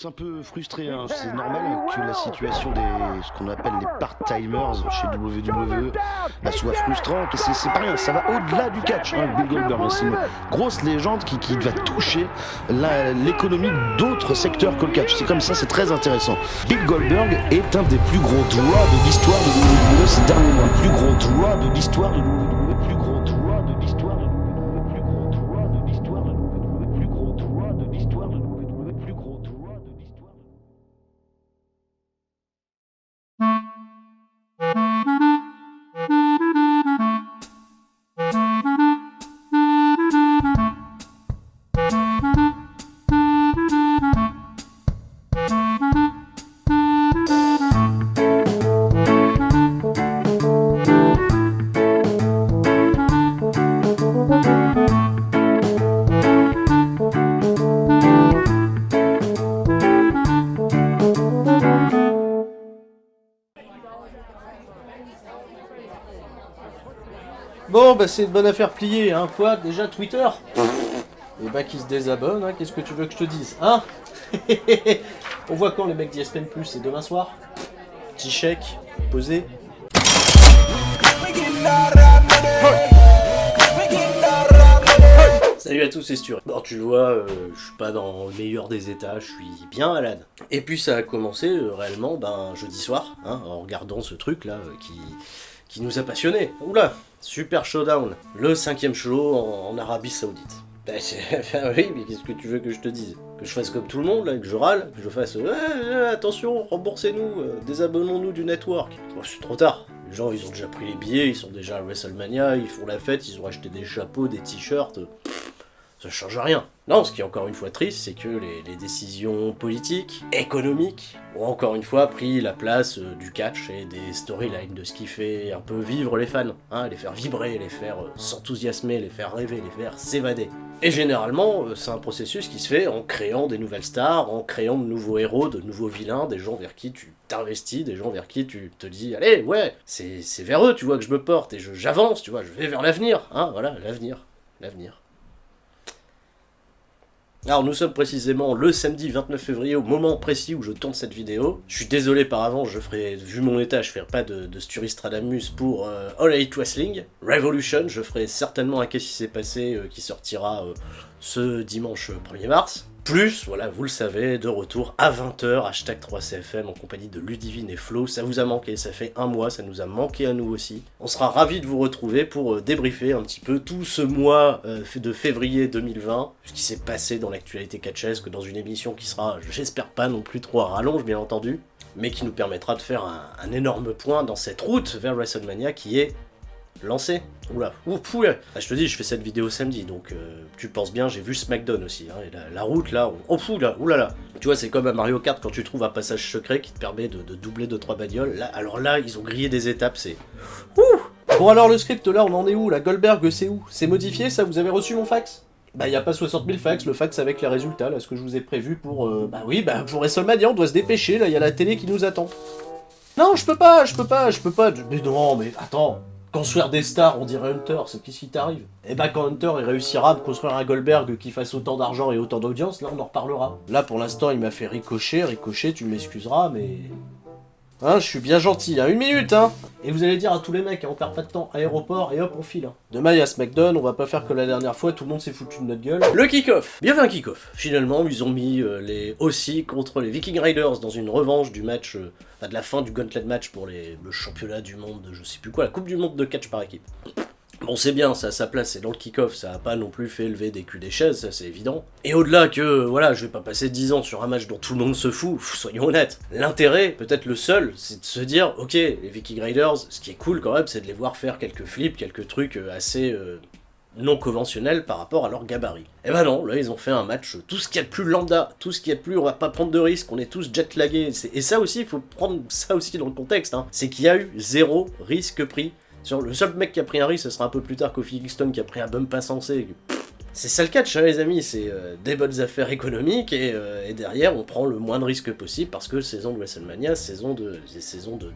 tous un peu frustrés, hein. C'est normal que la situation des ce qu'on appelle les part-timers chez WWE soit frustrante. C'est pas rien, ça va au-delà du catch, hein, Bill Goldberg. C'est une grosse légende qui va toucher l'économie d'autres secteurs que le catch. C'est comme ça, c'est très intéressant. Bill Goldberg est un des plus gros doigts de l'histoire de WWE ces derniers mois. Plus gros doigt de l'histoire de WWE, plus gros doigt de l'histoire de WWE, plus gros doigt de l'histoire de WWE, plus gros doigt de l'histoire de WWE, plus gros doigt de l'histoire de... Bon, bah c'est une bonne affaire pliée, hein. Quoi, déjà Twitter? Et bah qui se désabonne, hein. Qu'est-ce que tu veux que je te dise, hein? On voit quand les mecs d'ESPN+, c'est demain soir? Petit chèque, posé. Salut à tous, c'est Stur. Bon, tu le vois, je suis pas dans le meilleur des états, je suis bien malade. Et puis ça a commencé réellement, jeudi soir, hein, en regardant ce truc là qui nous a passionnés. Oula, Super Showdown, le 5e show en Arabie Saoudite. Oui, mais qu'est-ce que tu veux que je te dise? Que je fasse comme tout le monde, là, que je râle, que je fasse attention, remboursez-nous, désabonnons-nous du network. Bon, c'est trop tard. Les gens, ils ont déjà pris les billets, ils sont déjà à WrestleMania, ils font la fête, ils ont acheté des chapeaux, des t-shirts. Ça change rien. Non, ce qui est encore une fois triste, c'est que les décisions politiques, économiques, ont encore une fois pris la place du catch et des storylines, de ce qui fait un peu vivre les fans, hein, les faire vibrer, les faire s'enthousiasmer, les faire rêver, les faire s'évader. Et généralement, c'est un processus qui se fait en créant des nouvelles stars, en créant de nouveaux héros, de nouveaux vilains, des gens vers qui tu t'investis, des gens vers qui tu te dis, allez, ouais, c'est vers eux, tu vois, que je me porte, et j'avance, tu vois, je vais vers l'avenir, hein, voilà, l'avenir. Alors nous sommes précisément le samedi 29 février, au moment précis où je tourne cette vidéo. Je suis désolé par avance, vu mon état, je ferai pas de Sturistradamus pour All Elite Wrestling. Revolution, je ferai certainement un Qu'est-ce qui s'est passé qui sortira ce dimanche 1er mars. Plus, voilà, vous le savez, de retour à 20h, hashtag 3CFM en compagnie de Ludivine et Flo. Ça vous a manqué, ça fait un mois, ça nous a manqué à nous aussi. On sera ravis de vous retrouver pour débriefer un petit peu tout ce mois de février 2020, ce qui s'est passé dans l'actualité catchesque, dans une émission qui sera, j'espère pas non plus trop à rallonge, bien entendu, mais qui nous permettra de faire un énorme point dans cette route vers WrestleMania qui est lancé. Oula, je te dis, je fais cette vidéo samedi, donc tu penses bien, j'ai vu SmackDown aussi, hein, et la route là, oulala. Tu vois, c'est comme à Mario Kart quand tu trouves un passage secret qui te permet de doubler 2-3 bagnoles. Là, alors là, ils ont grillé des étapes, c'est... Bon alors le script là, on en est où? La Goldberg, c'est où? C'est modifié ça? Vous avez reçu mon fax? Bah y a pas 60 000 fax, le fax avec les résultats, là, ce que je vous ai prévu pour... pour WrestleMania, on doit se dépêcher, là, y a la télé qui nous attend. Non, je peux pas, mais non, mais attends... Construire des stars, on dirait Hunter, c'est qu'est-ce qui t'arrive? Et bah quand Hunter il réussira à construire un Goldberg qui fasse autant d'argent et autant d'audience, là on en reparlera. Là pour l'instant il m'a fait ricocher, tu m'excuseras, mais... Hein, je suis bien gentil, hein, 1 minute, hein. Et vous allez dire à tous les mecs, hein, on perd pas de temps, aéroport, et hop, on file. Hein. Demain, il y a SmackDown, on va pas faire que la dernière fois, tout le monde s'est foutu de notre gueule. Le kick-off. Bien fait un kick-off. Finalement, ils ont mis les Aussie contre les Viking Raiders dans une revanche du match, de la fin du Gauntlet match pour le championnat du monde, je sais plus quoi, la Coupe du monde de catch par équipe. Bon, c'est bien, ça a sa place, c'est dans le kick-off, ça a pas non plus fait lever des culs des chaises, ça c'est évident. Et au-delà que, voilà, je vais pas passer 10 ans sur un match dont tout le monde se fout, soyons honnêtes. L'intérêt, peut-être le seul, c'est de se dire, ok, les Viking Raiders, ce qui est cool quand même, c'est de les voir faire quelques flips, quelques trucs assez non conventionnels par rapport à leur gabarit. Et ben non, là ils ont fait un match, tout ce qu'il y a de plus lambda, tout ce qu'il y a de plus, on va pas prendre de risques, on est tous jet-lagués, et ça aussi, il faut prendre ça aussi dans le contexte, hein. C'est qu'il y a eu 0 risque pris. Le seul mec qui a pris un risque, ce sera un peu plus tard Kofi Kingston qui a pris un bump insensé. C'est ça le catch, hein, les amis, c'est des bonnes affaires économiques et derrière on prend le moins de risques possible parce que saison de WrestleMania, saison de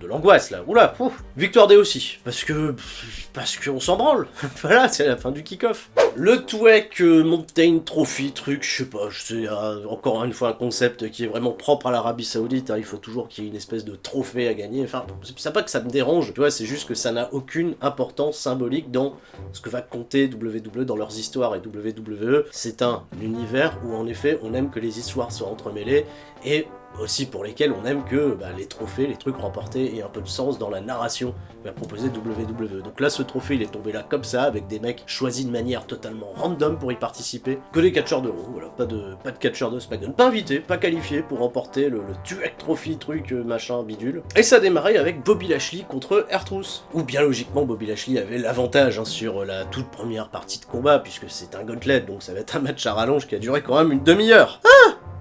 l'angoisse là. Oula, pouf. Victoire des aussi, parce qu'on s'en branle. Voilà, c'est la fin du kick-off. Le Twek Mountain Trophy, truc, je sais pas, c'est encore une fois un concept qui est vraiment propre à l'Arabie Saoudite, hein, il faut toujours qu'il y ait une espèce de trophée à gagner, enfin, c'est pas que ça me dérange, tu vois, c'est juste que ça n'a aucune importance symbolique dans ce que va compter WWE dans leurs histoires, et WWE, c'est un univers où en effet on aime que les histoires soient entremêlées, et aussi pour lesquels on aime que les trophées, les trucs remportés aient un peu de sens dans la narration que va proposer WWE. Donc là, ce trophée, il est tombé là comme ça, avec des mecs choisis de manière totalement random pour y participer, que des catcheurs de Raw, voilà, pas de catcheurs de SmackDown, pas invités, pas qualifiés pour remporter le Twek Trophy, truc, machin, bidule. Et ça a démarré avec Bobby Lashley contre R-Truth, où bien logiquement Bobby Lashley avait l'avantage sur la toute première partie de combat, puisque c'est un gauntlet, donc ça va être un match à rallonge qui a duré quand même une demi-heure.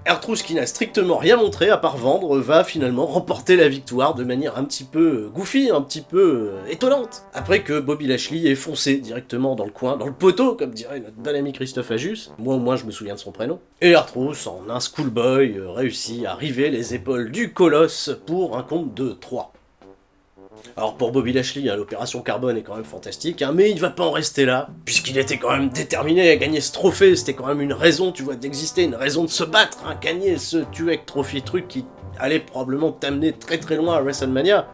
R-Truth, qui n'a strictement rien montré à part vendre, va finalement remporter la victoire de manière un petit peu goofy, un petit peu étonnante. Après que Bobby Lashley ait foncé directement dans le coin, dans le poteau, comme dirait notre bon ami Christophe Ajus. Moi au moins je me souviens de son prénom. Et R-Truth, en un schoolboy, réussit à river les épaules du colosse pour un compte de 3. Alors pour Bobby Lashley, l'opération Carbone est quand même fantastique, mais il va pas en rester là, puisqu'il était quand même déterminé à gagner ce trophée, c'était quand même une raison, tu vois, d'exister, une raison de se battre, gagner ce Twek Trophy truc qui allait probablement t'amener très très loin à WrestleMania,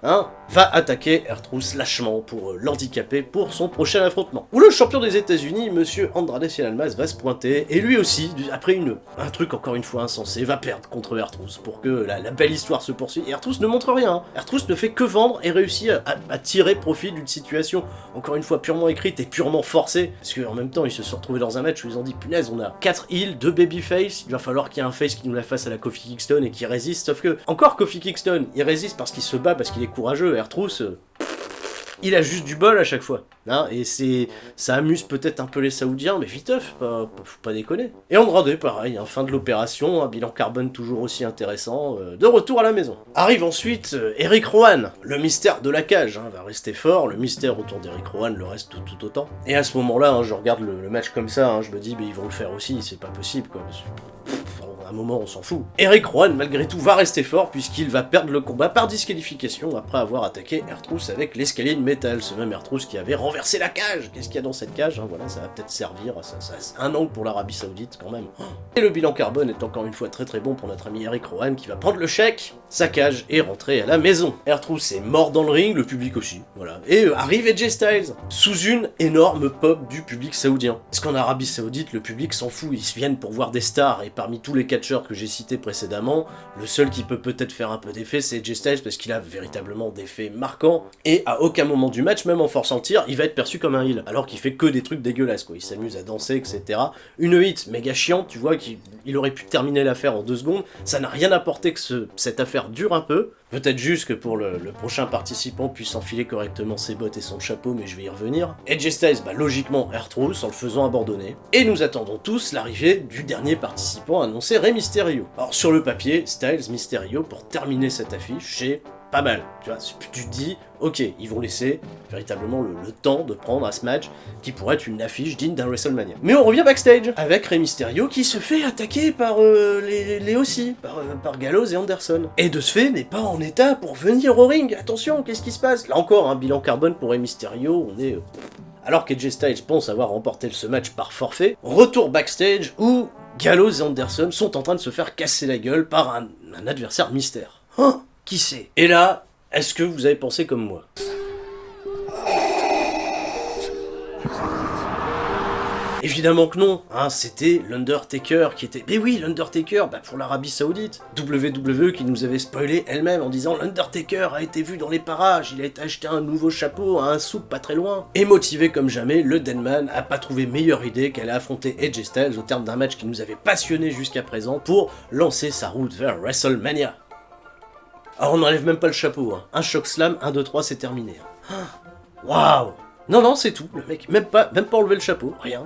va attaquer R-Truth lâchement pour l'handicaper pour son prochain affrontement. Où le champion des États-Unis, monsieur Andrade Cien Almas, va se pointer, et lui aussi, après un truc encore une fois insensé, va perdre contre R-Truth pour que la belle histoire se poursuive. Et R-Truth ne montre rien, R-Truth ne fait que vendre et réussit à tirer profit d'une situation, encore une fois purement écrite et purement forcée, parce qu'en même temps ils se sont retrouvés dans un match où ils ont dit punaise, on a 4 heels, 2 babyface, il va falloir qu'il y ait un face qui nous la fasse à la Kofi Kingston et qui résiste, sauf que, encore Kofi Kingston, il résiste parce qu'il se bat, parce qu'il est courageux, R-Truth, il a juste du bol à chaque fois. Et ça amuse peut-être un peu les Saoudiens, mais viteuf, faut pas déconner. Et Andrade, pareil, fin de l'opération, un bilan carbone toujours aussi intéressant, de retour à la maison. Arrive ensuite Eric Rowan, le mystère de la cage, va rester fort, le mystère autour d'Eric Rowan le reste tout autant. Et à ce moment-là, je regarde le match comme ça, je me dis, ils vont le faire aussi, c'est pas possible, quoi. À un moment, on s'en fout. Eric Rowan, malgré tout, va rester fort puisqu'il va perdre le combat par disqualification après avoir attaqué R-Truth avec l'escalier de métal, ce même R-Truth qui avait renversé la cage. Qu'est-ce qu'il y a dans cette cage, voilà, ça va peut-être servir, ça a un angle pour l'Arabie Saoudite quand même. Et le bilan carbone est encore une fois très très bon pour notre ami Eric Rowan qui va prendre le chèque, sa cage et rentrer à la maison. R-Truth est mort dans le ring, le public aussi, voilà. Et arrive AJ Styles, sous une énorme pop du public saoudien. Parce qu'en Arabie Saoudite, le public s'en fout, ils se viennent pour voir des stars, et parmi tous les catcheurs que j'ai cités précédemment, le seul qui peut peut-être faire un peu d'effet, c'est AJ Styles, parce qu'il a véritablement des faits marquants, et à aucun moment du match, même en forçant tir, il va être perçu comme un heel, alors qu'il fait que des trucs dégueulasses, quoi. Il s'amuse à danser, etc. Une hit méga chiante, tu vois, il aurait pu terminer l'affaire en 2 secondes, ça n'a rien apporté que cette affaire dure un peu, peut-être juste que pour le prochain participant puisse enfiler correctement ses bottes et son chapeau, mais je vais y revenir. AJ Styles, logiquement R-Truth, en le faisant abandonner. Et nous attendons tous l'arrivée du dernier participant annoncé, Rey Mysterio. Alors sur le papier, Styles, Mysterio, pour terminer cette affiche, c'est pas mal, tu vois, tu te dis, ok, ils vont laisser véritablement le temps de prendre à ce match qui pourrait être une affiche digne d'un WrestleMania. Mais on revient backstage avec Rey Mysterio qui se fait attaquer par les aussi, par Gallows et Anderson. Et de ce fait, n'est pas en état pour venir au ring. Attention, qu'est-ce qui se passe? Là encore, un bilan carbone pour Rey Mysterio, on est... Alors qu'AJ Styles pense avoir remporté ce match par forfait, retour backstage où Gallows et Anderson sont en train de se faire casser la gueule par un adversaire mystère. Qui c'est? Et là, est-ce que vous avez pensé comme moi? Évidemment que non, c'était l'Undertaker qui était... Mais oui, l'Undertaker, pour l'Arabie Saoudite. WWE qui nous avait spoilé elle-même en disant l'Undertaker a été vu dans les parages, il a été acheté un nouveau chapeau à un souk pas très loin. Et motivé comme jamais, le Deadman a pas trouvé meilleure idée qu'elle a affronté AJ Styles au terme d'un match qui nous avait passionné jusqu'à présent pour lancer sa route vers WrestleMania. Alors on n'enlève même pas le chapeau, un choc slam, 1, 2, 3, c'est terminé. Waouh! Non, c'est tout, le mec, même pas enlever le chapeau, rien,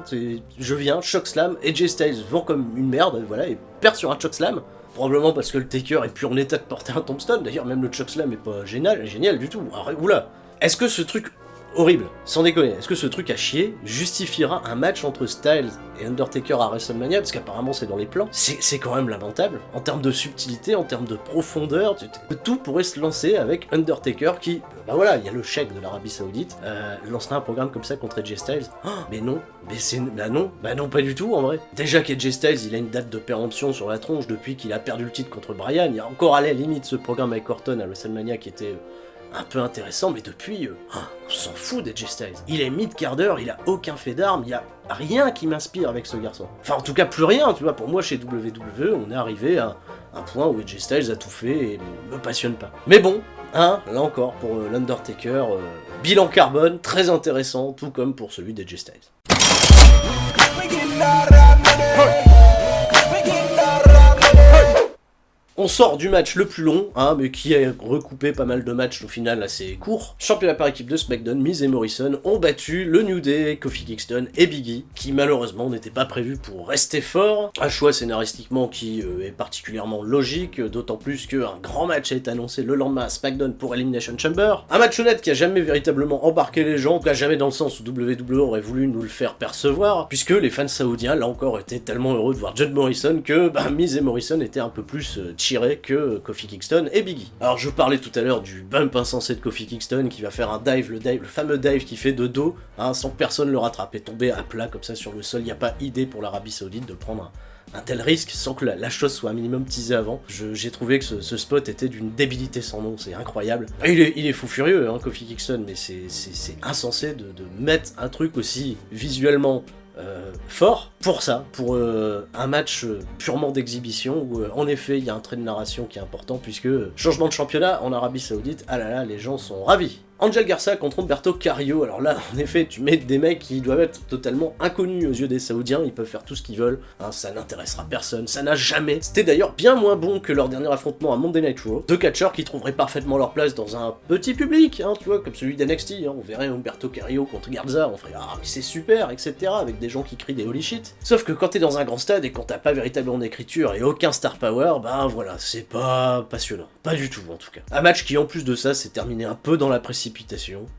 je viens, choc slam, AJ Styles vend comme une merde, voilà, et perd sur un choc slam, probablement parce que le Taker est plus en état de porter un tombstone, d'ailleurs même le choc slam est pas génial du tout, oula. Est-ce que ce truc horrible. Sans déconner, est-ce que ce truc à chier justifiera un match entre Styles et Undertaker à WrestleMania? Parce qu'apparemment c'est dans les plans. C'est quand même lamentable. En termes de subtilité, en termes de profondeur, tout pourrait se lancer avec Undertaker qui, bah voilà, il y a le chèque de l'Arabie Saoudite, lancerait un programme comme ça contre AJ Styles. Oh, mais non, bah non, pas du tout en vrai. Déjà qu'AJ Styles, il a une date de péremption sur la tronche depuis qu'il a perdu le titre contre Bryan. Il y a encore à la limite ce programme avec Orton à WrestleMania qui était un peu intéressant, mais depuis, on s'en fout d'AJ Styles. Il est mid-carder, il a aucun fait d'armes, il y a rien qui m'inspire avec ce garçon. Enfin, en tout cas, plus rien, tu vois. Pour moi, chez WWE, on est arrivé à un point où AJ Styles a tout fait et me passionne pas. Mais bon, là encore, pour l'Undertaker, bilan carbone, très intéressant, tout comme pour celui d'AJ Styles. On sort du match le plus long, mais qui a recoupé pas mal de matchs au final assez courts. Championnat par équipe de SmackDown, Miz et Morrison ont battu le New Day, Kofi Kingston et Big E, qui malheureusement n'étaient pas prévus pour rester forts. Un choix scénaristiquement qui est particulièrement logique, d'autant plus qu'un grand match est annoncé le lendemain à SmackDown pour Elimination Chamber. Un match honnête qui a jamais véritablement embarqué les gens, en tout cas jamais dans le sens où WWE aurait voulu nous le faire percevoir, puisque les fans saoudiens, là encore, étaient tellement heureux de voir John Morrison que Miz et Morrison étaient un peu plus tiré que Kofi Kingston et Big E. Alors je parlais tout à l'heure du bump insensé de Kofi Kingston qui va faire un dive, le fameux dive qui fait de dos, sans que personne le rattrape et tomber à plat comme ça sur le sol. Il n'y a pas idée pour l'Arabie Saoudite de prendre un tel risque sans que la chose soit un minimum teasée avant. J'ai trouvé que ce spot était d'une débilité sans nom, c'est incroyable. Il est fou furieux, Kofi Kingston, mais c'est insensé de mettre un truc aussi visuellement fort pour ça, pour un match purement d'exhibition où en effet il y a un trait de narration qui est important puisque changement de championnat en Arabie Saoudite, ah là là, les gens sont ravis. Angel Garza contre Humberto Carrillo, alors là en effet tu mets des mecs qui doivent être totalement inconnus aux yeux des Saoudiens, ils peuvent faire tout ce qu'ils veulent, ça n'intéressera personne, ça n'a jamais. C'était d'ailleurs bien moins bon que leur dernier affrontement à Monday Night Raw, deux catcheurs qui trouveraient parfaitement leur place dans un petit public, tu vois, comme celui d'NXT, on verrait Humberto Carrillo contre Garza, on ferait ah mais c'est super, etc. avec des gens qui crient des holy shit. Sauf que quand t'es dans un grand stade et quand t'as pas véritablement d'écriture et aucun star power, voilà, c'est pas passionnant, pas du tout en tout cas. Un match qui en plus de ça s'est terminé un peu dans la précipitation.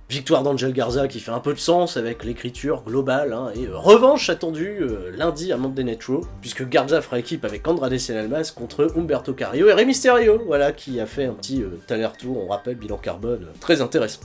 Victoire d'Angel Garza qui fait un peu de sens avec l'écriture globale, et revanche attendue lundi à Monday Night Raw, puisque Garza fera équipe avec Andrade Cien Almas contre Humberto Carrillo et Rey Mysterio, voilà, qui a fait un petit aller-retour, on rappelle, bilan carbone, très intéressant.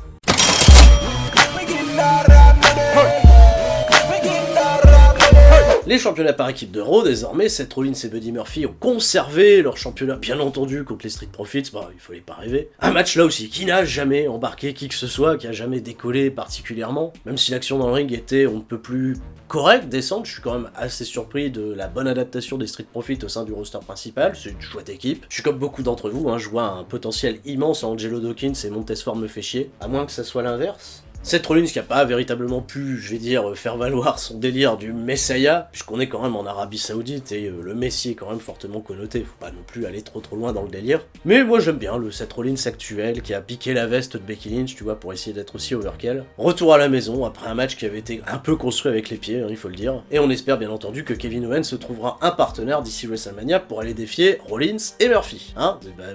Les championnats par équipe de Raw, désormais, Seth Rollins et Buddy Murphy ont conservé leur championnat, bien entendu, contre les Street Profits, il fallait pas rêver. Un match là aussi, qui n'a jamais embarqué qui que ce soit, qui a jamais décollé particulièrement, même si l'action dans le ring était on ne peut plus correcte, décente, je suis quand même assez surpris de la bonne adaptation des Street Profits au sein du roster principal, c'est une chouette équipe. Je suis comme beaucoup d'entre vous, je vois un potentiel immense en Angelo Dawkins et Montez-Ford me fait chier, à moins que ça soit l'inverse. Seth Rollins qui a pas véritablement pu, je vais dire, faire valoir son délire du Messiah, puisqu'on est quand même en Arabie Saoudite et le Messie est quand même fortement connoté, faut pas non plus aller trop loin dans le délire. Mais moi j'aime bien le Seth Rollins actuel qui a piqué la veste de Becky Lynch, tu vois, pour essayer d'être aussi over qu'elle. Retour à la maison après un match qui avait été un peu construit avec les pieds, il faut le dire. Et on espère bien entendu que Kevin Owens se trouvera un partenaire d'ici WrestleMania pour aller défier Rollins et Murphy.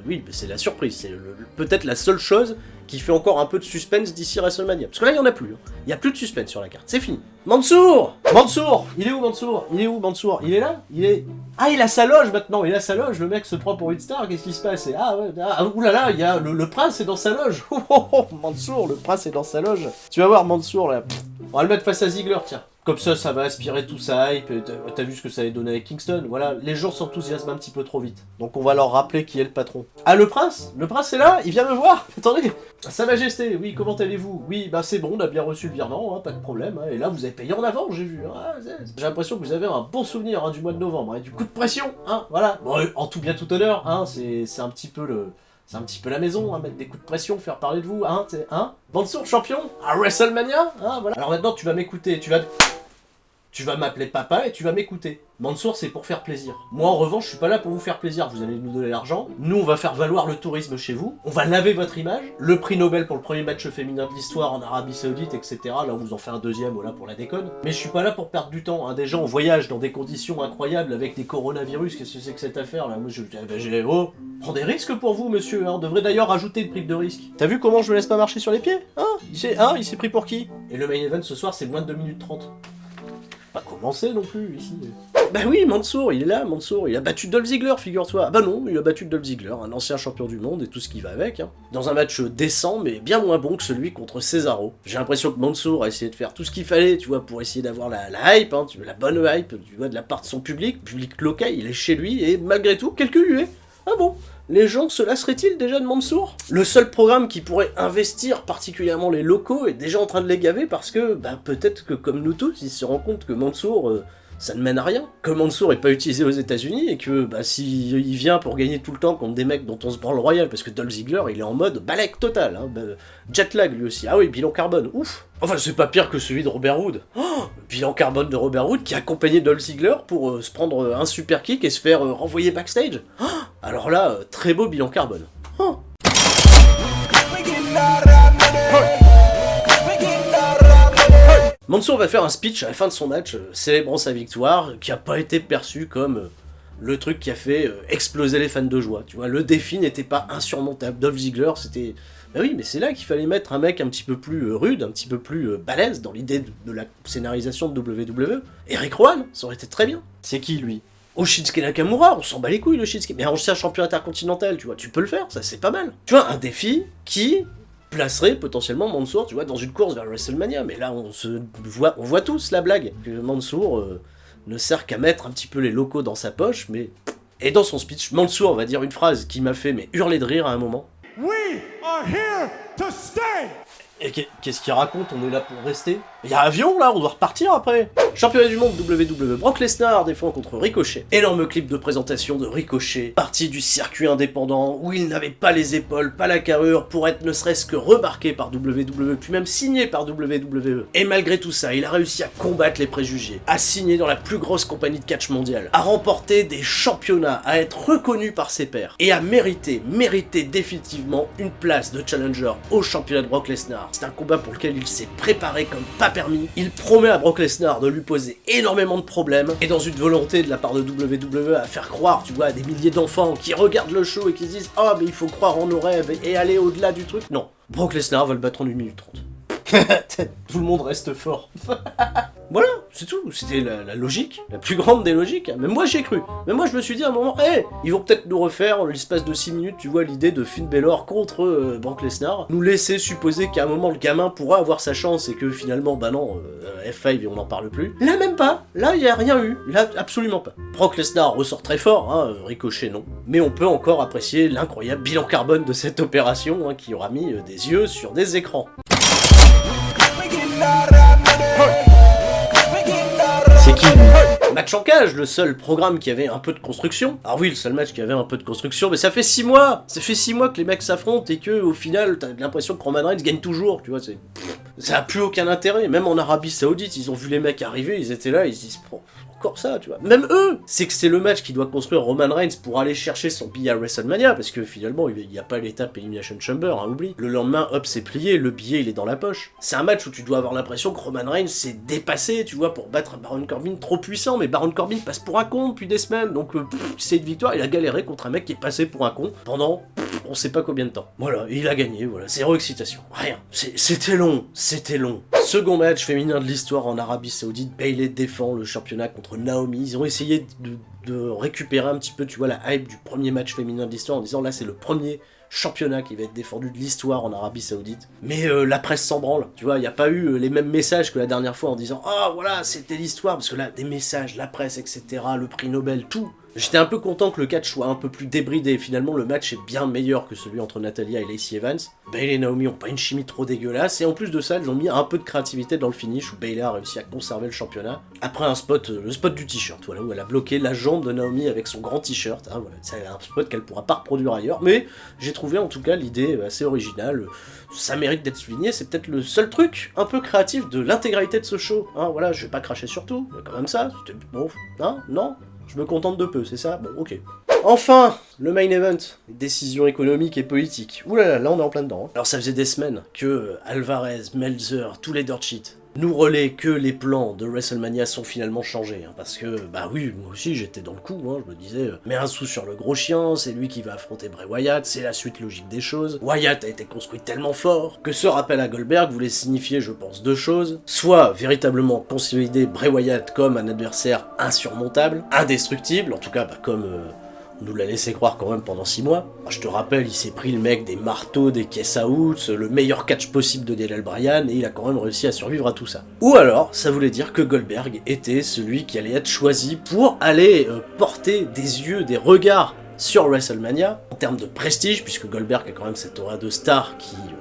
Oui, c'est la surprise, c'est peut-être la seule chose qui fait encore un peu de suspense d'ici WrestleMania. Parce que là, il n'y en a plus. Il n'y a plus de suspense sur la carte. C'est fini. Mansour, il est où Mansour? Il est là? Ah, il a sa loge maintenant. Il a sa loge. Le mec se prend pour une star. Qu'est-ce qui se passe? Oulala, il y a le prince est dans sa loge. Mansour, le prince est dans sa loge. Tu vas voir Mansour là. On va le mettre face à Ziggler, tiens. Comme ça va aspirer tout sa hype, t'as vu ce que ça avait donné avec Kingston, voilà, les gens s'enthousiasment un petit peu trop vite. Donc on va leur rappeler qui est le patron. Ah, le prince est là, il vient me voir. Attendez, Sa Majesté, oui, comment allez-vous? Oui, c'est bon, on a bien reçu le virement, pas de problème, et là vous avez payé en avant, j'ai vu. J'ai l'impression que vous avez un bon souvenir du mois de novembre, du coup de pression, voilà. Bon, en tout bien tout honneur, c'est un petit peu le... C'est un petit peu la maison, mettre des coups de pression, faire parler de vous, Mansour champion à WrestleMania, voilà. Alors maintenant tu vas m'écouter, tu Tu vas m'appeler papa et tu vas m'écouter. Mansour, c'est pour faire plaisir. Moi, en revanche, je suis pas là pour vous faire plaisir. Vous allez nous donner l'argent. Nous, on va faire valoir le tourisme chez vous. On va laver votre image. Le prix Nobel pour le premier match féminin de l'histoire en Arabie Saoudite, etc. Là, on vous en fait un deuxième, voilà, pour la déconne. Mais je suis pas là pour perdre du temps. Hein. Des gens voyagent dans des conditions incroyables avec des coronavirus. Qu'est-ce que c'est que cette affaire, là? Moi, oh, prends des risques pour vous, monsieur. Hein. On devrait d'ailleurs rajouter une prime de risque. T'as vu comment je me laisse pas marcher sur les pieds? Il s'est pris pour qui? Et le main event ce soir, c'est moins de 2 minutes 30. Pas commencé non plus ici. Bah oui, Mansour, il est là, Mansour. Il a battu Dolph Ziggler, figure-toi. Ah bah non, il a battu Dolph Ziggler, un ancien champion du monde et tout ce qui va avec. Hein. Dans un match décent, mais bien moins bon que celui contre Cesaro. J'ai l'impression que Mansour a essayé de faire tout ce qu'il fallait, tu vois, pour essayer d'avoir la hype, hein, la bonne hype, tu vois, de la part de son public local. Il est chez lui et malgré tout, quelques huées. Ah bon? Les gens se lasseraient-ils déjà de Mansour? Le seul programme qui pourrait investir particulièrement les locaux est déjà en train de les gaver parce que, bah, peut-être que comme nous tous, ils se rendent compte que Mansour, ça ne mène à rien. Que Mansour est pas utilisé aux États-Unis et que, bah, s'il vient pour gagner tout le temps contre des mecs dont on se branle royal, parce que Dolph Ziggler, il est en mode balèque total, hein, bah, jet lag lui aussi. Ah oui, bilan carbone, ouf. Enfin, c'est pas pire que celui de Robert Roode. Oh, le bilan carbone de Robert Roode qui a accompagné Dolph Ziggler pour se prendre un super kick et se faire renvoyer backstage. Oh, alors là, très beau bilan carbone. Oh. Mansour va faire un speech à la fin de son match, célébrant sa victoire, qui a pas été perçu comme le truc qui a fait exploser les fans de joie. Tu vois, le défi n'était pas insurmontable. Dolph Ziggler, c'était... Bah oui, mais c'est là qu'il fallait mettre un mec un petit peu plus rude, un petit peu plus balèze dans l'idée de la scénarisation de WWE. Eric Rowan, ça aurait été très bien. C'est qui, lui? Shinsuke Nakamura, on s'en bat les couilles, le Shinsuke. Mais ancien champion intercontinental, tu vois, tu peux le faire, ça c'est pas mal. Tu vois, un défi qui placerait potentiellement Mansour, tu vois, dans une course vers WrestleMania. Mais là, on voit tous la blague, que Mansour ne sert qu'à mettre un petit peu les locaux dans sa poche, mais... Et dans son speech, Mansour va dire une phrase qui m'a fait hurler de rire à un moment. We are here to stay! Et qu'est-ce qu'il raconte? On est là pour rester? Il y a avion là, on doit repartir après. Championnat du monde WWE, Brock Lesnar défend contre Ricochet. Énorme clip de présentation de Ricochet, parti du circuit indépendant où il n'avait pas les épaules, pas la carrure pour être ne serait-ce que remarqué par WWE, puis même signé par WWE. Et malgré tout ça, il a réussi à combattre les préjugés, à signer dans la plus grosse compagnie de catch mondiale, à remporter des championnats, à être reconnu par ses pairs, et à mériter définitivement une place de challenger au championnat de Brock Lesnar. C'est un combat pour lequel il s'est préparé comme pas permis. Il promet à Brock Lesnar de lui poser énormément de problèmes, et dans une volonté de la part de WWE à faire croire, tu vois, à des milliers d'enfants qui regardent le show et qui se disent « Oh, mais il faut croire en nos rêves et aller au-delà du truc ». Non, Brock Lesnar va le battre en 1 minute 30. Tout le monde reste fort. Voilà, c'est tout. C'était la logique, la plus grande des logiques. Même moi j'y ai cru. Même moi je me suis dit à un moment, ils vont peut-être nous refaire l'espace de 6 minutes, tu vois, l'idée de Finn Balor contre Brock Lesnar. Nous laisser supposer qu'à un moment le gamin pourra avoir sa chance et que finalement, bah non, F5 et on n'en parle plus. Là même pas. Là il n'y a rien eu. Là absolument pas. Brock Lesnar ressort très fort, hein, Ricochet non. Mais on peut encore apprécier l'incroyable bilan carbone de cette opération, hein, qui aura mis des yeux sur des écrans. C'est qui lui? Match en cage, le seul programme qui avait un peu de construction. Ah oui, le seul match qui avait un peu de construction, mais ça fait 6 mois. Ça fait 6 mois que les mecs s'affrontent et que au final, t'as l'impression que Roman Reigns gagne toujours, tu vois, ça a plus aucun intérêt. Même en Arabie Saoudite, ils ont vu les mecs arriver, ils étaient là, ils se disent encore ça, tu vois. Même eux, c'est que c'est le match qui doit construire Roman Reigns pour aller chercher son billet à WrestleMania, parce que finalement, il n'y a pas l'étape Elimination Chamber, hein, oublie. Le lendemain, hop, c'est plié, le billet, il est dans la poche. C'est un match où tu dois avoir l'impression que Roman Reigns s'est dépassé, tu vois, pour battre Baron Corbin trop puissant, mais Baron Corbin passe pour un con depuis des semaines, donc c'est une victoire, il a galéré contre un mec qui est passé pour un con pendant on sait pas combien de temps. Voilà, il a gagné, voilà, zéro excitation, rien. C'était long, c'était long. Second match féminin de l'histoire en Arabie Saoudite, Bayley défend le championnat contre Naomi. Ils ont essayé de récupérer un petit peu, tu vois, la hype du premier match féminin de l'histoire en disant là c'est le premier championnat qui va être défendu de l'histoire en Arabie Saoudite. Mais la presse s'en branle, tu vois, il n'y a pas eu les mêmes messages que la dernière fois en disant « Ah, voilà, c'était l'histoire », parce que là, des messages, la presse, etc., le prix Nobel, tout J'étais un peu content que le catch soit un peu plus débridé. Finalement, le match est bien meilleur que celui entre Natalya et Lacey Evans. Bayley et Naomi ont pas une chimie trop dégueulasse, et en plus de ça, elles ont mis un peu de créativité dans le finish où Bayley a réussi à conserver le championnat. Après un spot, le spot du t-shirt, voilà, où elle a bloqué la jambe de Naomi avec son grand t-shirt. Hein, voilà, c'est un spot qu'elle pourra pas reproduire ailleurs, mais j'ai trouvé en tout cas l'idée assez originale. Ça mérite d'être souligné, c'est peut-être le seul truc un peu créatif de l'intégralité de ce show. Hein, voilà, je vais pas cracher sur tout, mais quand même ça, c'était bon, hein, non, je me contente de peu, c'est ça? Bon, ok. Enfin, le main event, décision économique et politique. Ouh là, on est en plein dedans. Hein. Alors ça faisait des semaines que Alvarez, Meltzer, tous les dirt sheets nous relaient que les plans de WrestleMania sont finalement changés. Hein, parce que, bah oui, moi aussi j'étais dans le coup, hein, je me disais, mets un sou sur le gros chien, c'est lui qui va affronter Bray Wyatt, c'est la suite logique des choses. Wyatt a été construit tellement fort que ce rappel à Goldberg voulait signifier, je pense, deux choses. Soit véritablement consolider Bray Wyatt comme un adversaire insurmontable, indestructible, en tout cas bah, comme... on nous l'a laissé croire quand même pendant 6 mois. Je te rappelle, il s'est pris le mec des marteaux, des caisses à outs, le meilleur catch possible de Daniel Bryan, et il a quand même réussi à survivre à tout ça. Ou alors, ça voulait dire que Goldberg était celui qui allait être choisi pour aller porter des yeux, des regards sur WrestleMania, en termes de prestige, puisque Goldberg a quand même cette aura de star qui... le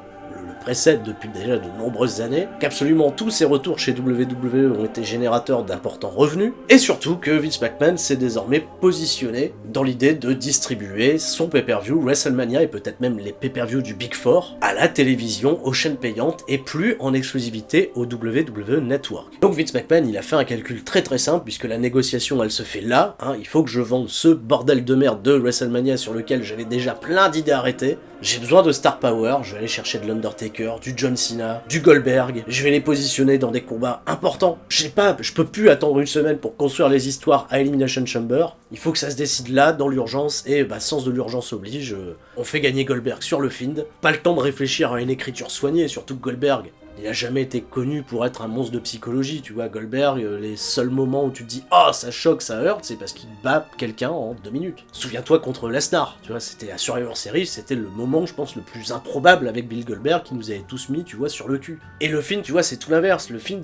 précède depuis déjà de nombreuses années, qu'absolument tous ses retours chez WWE ont été générateurs d'importants revenus, et surtout que Vince McMahon s'est désormais positionné dans l'idée de distribuer son pay-per-view WrestleMania et peut-être même les pay-per-views du Big Four à la télévision, aux chaînes payantes et plus en exclusivité au WWE Network. Donc Vince McMahon il a fait un calcul très très simple puisque la négociation elle se fait là, hein, il faut que je vende ce bordel de merde de WrestleMania sur lequel j'avais déjà plein d'idées arrêtées, j'ai besoin de star power, je vais aller chercher de l'Undertaker, du John Cena, du Goldberg, je vais les positionner dans des combats importants. Je peux plus attendre une semaine pour construire les histoires à Elimination Chamber, il faut que ça se décide là, dans l'urgence, et bah sens de l'urgence oblige, on fait gagner Goldberg sur le Find, pas le temps de réfléchir à une écriture soignée, surtout que Goldberg, il a jamais été connu pour être un monstre de psychologie, tu vois, Goldberg, les seuls moments où tu te dis « Oh, ça choque, ça heurte », c'est parce qu'il bat quelqu'un en 2 minutes. Souviens-toi contre Lesnar, tu vois, c'était à Survivor Series, c'était le moment, je pense, le plus improbable avec Bill Goldberg qui nous avait tous mis, tu vois, sur le cul. Et le Fiend, tu vois, c'est tout l'inverse, le Fiend,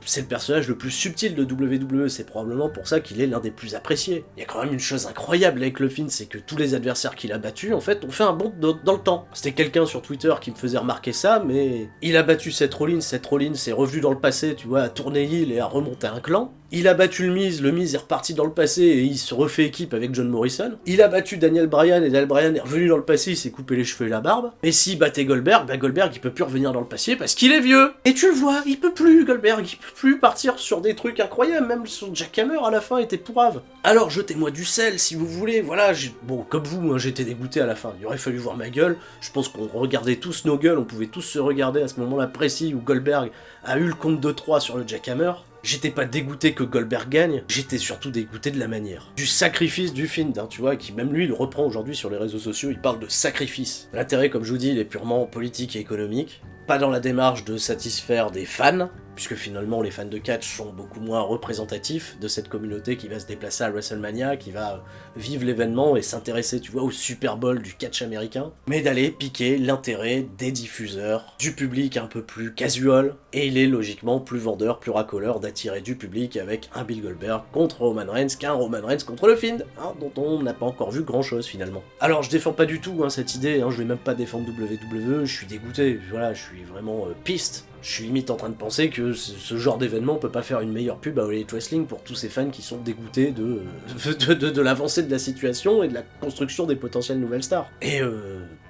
c'est le personnage le plus subtil de WWE, c'est probablement pour ça qu'il est l'un des plus appréciés. Il y a quand même une chose incroyable avec le Fiend, c'est que tous les adversaires qu'il a battus, en fait, ont fait un bond dans le temps. C'était quelqu'un sur Twitter qui me faisait remarquer ça, mais il a battu Seth Rollins est revenu dans le passé, tu vois, à tourner heel et à remonter un clan. Il a battu le Miz est reparti dans le passé et il se refait équipe avec John Morrison. Il a battu Daniel Bryan et Daniel Bryan est revenu dans le passé, il s'est coupé les cheveux et la barbe. Et s'il battait Goldberg, bah Goldberg il peut plus revenir dans le passé parce qu'il est vieux. Et tu le vois, il peut plus Goldberg, il peut plus partir sur des trucs incroyables, même son Jackhammer à la fin était pourrave. Alors jetez-moi du sel si vous voulez, voilà, bon comme vous, hein, j'étais dégoûté à la fin, il aurait fallu voir ma gueule, je pense qu'on regardait tous nos gueules, on pouvait tous se regarder à ce moment-là précis où Goldberg a eu le compte de 3 sur le Jackhammer. J'étais pas dégoûté que Goldberg gagne, j'étais surtout dégoûté de la manière. Du sacrifice du Fiend, hein, tu vois, qui même lui, il reprend aujourd'hui sur les réseaux sociaux, il parle de sacrifice. L'intérêt, comme je vous dis, il est purement politique et économique, pas dans la démarche de satisfaire des fans, puisque finalement les fans de catch sont beaucoup moins représentatifs de cette communauté qui va se déplacer à WrestleMania, qui va vivre l'événement et s'intéresser, tu vois, au Super Bowl du catch américain, mais d'aller piquer l'intérêt des diffuseurs, du public un peu plus casual, et il est logiquement plus vendeur, plus racoleur d'attirer du public avec un Bill Goldberg contre Roman Reigns qu'un Roman Reigns contre le Fiend, hein, dont on n'a pas encore vu grand chose finalement. Alors je défends pas du tout hein, cette idée, hein, je vais même pas défendre WWE, je suis dégoûté, voilà, je suis vraiment piste. Je suis limite en train de penser que ce genre d'événement peut pas faire une meilleure pub à All Elite Wrestling pour tous ces fans qui sont dégoûtés de l'avancée de la situation et de la construction des potentielles nouvelles stars. Et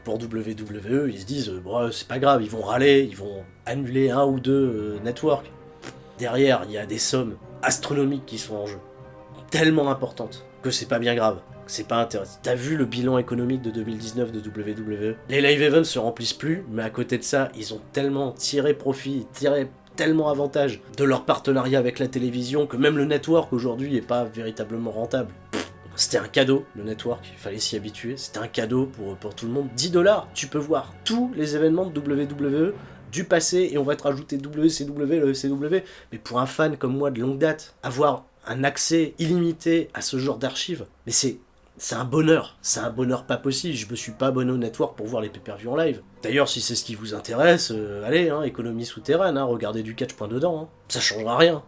pour WWE, ils se disent bon, c'est pas grave, ils vont râler, ils vont annuler 1 ou 2 networks. Derrière, il y a des sommes astronomiques qui sont en jeu, tellement importantes que c'est pas bien grave. C'est pas intéressant. T'as vu le bilan économique de 2019 de WWE? Les live events se remplissent plus, mais à côté de ça, ils ont tellement tiré profit, tellement avantage de leur partenariat avec la télévision que même le network aujourd'hui est pas véritablement rentable. C'était un cadeau, le network, il fallait s'y habituer, c'était un cadeau pour tout le monde. 10$, tu peux voir tous les événements de WWE du passé et on va te rajouter WCW, le ECW. Mais pour un fan comme moi de longue date, avoir un accès illimité à ce genre d'archives, mais c'est un bonheur pas possible, je me suis pas abonné au network pour voir les pay-per-view en live. D'ailleurs, si c'est ce qui vous intéresse, allez, hein, économie souterraine, hein, regardez du catch point dedans, hein. Ça changera rien,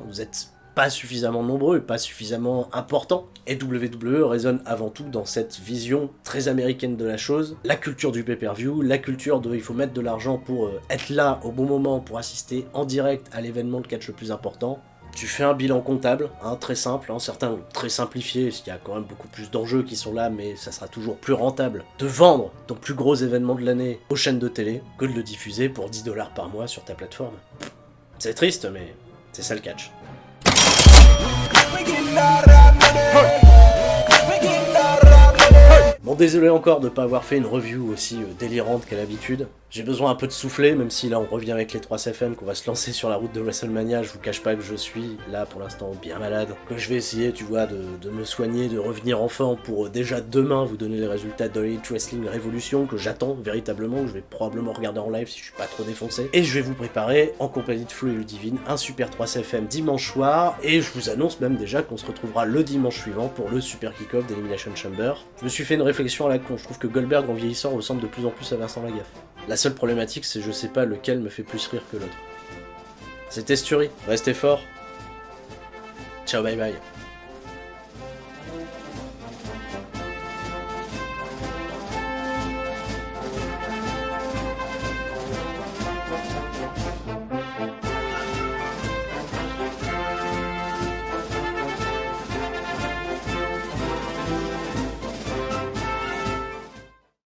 vous êtes pas suffisamment nombreux, pas suffisamment importants. Et WWE résonne avant tout dans cette vision très américaine de la chose, la culture du pay-per-view, la culture de il faut mettre de l'argent pour être là au bon moment, pour assister en direct à l'événement de catch le plus important. Tu fais un bilan comptable, hein, très simple, hein, certains très simplifié, parce qu'il y a quand même beaucoup plus d'enjeux qui sont là, mais ça sera toujours plus rentable de vendre ton plus gros événement de l'année aux chaînes de télé que de le diffuser pour 10$ par mois sur ta plateforme. C'est triste, mais c'est ça le catch. Bon, désolé encore de ne pas avoir fait une review aussi délirante qu'à l'habitude. J'ai besoin un peu de souffler, même si là on revient avec les 3 CFM, qu'on va se lancer sur la route de WrestleMania. Je vous cache pas que je suis là pour l'instant bien malade, que je vais essayer, tu vois, de me soigner, de revenir en forme pour déjà demain vous donner les résultats de Elite Wrestling Revolution, que j'attends véritablement, que je vais probablement regarder en live si je suis pas trop défoncé. Et je vais vous préparer, en compagnie de Flo et Ludivine, un super 3 CFM dimanche soir, et je vous annonce même déjà qu'on se retrouvera le dimanche suivant pour le super kick-off d'Elimination Chamber. Je me suis fait une réflexion à la con, je trouve que Goldberg en vieillissant ressemble de plus en plus à Vincent Lagaffe. La seule problématique, c'est je sais pas lequel me fait plus rire que l'autre. C'était Sturi, restez fort. Ciao, bye bye.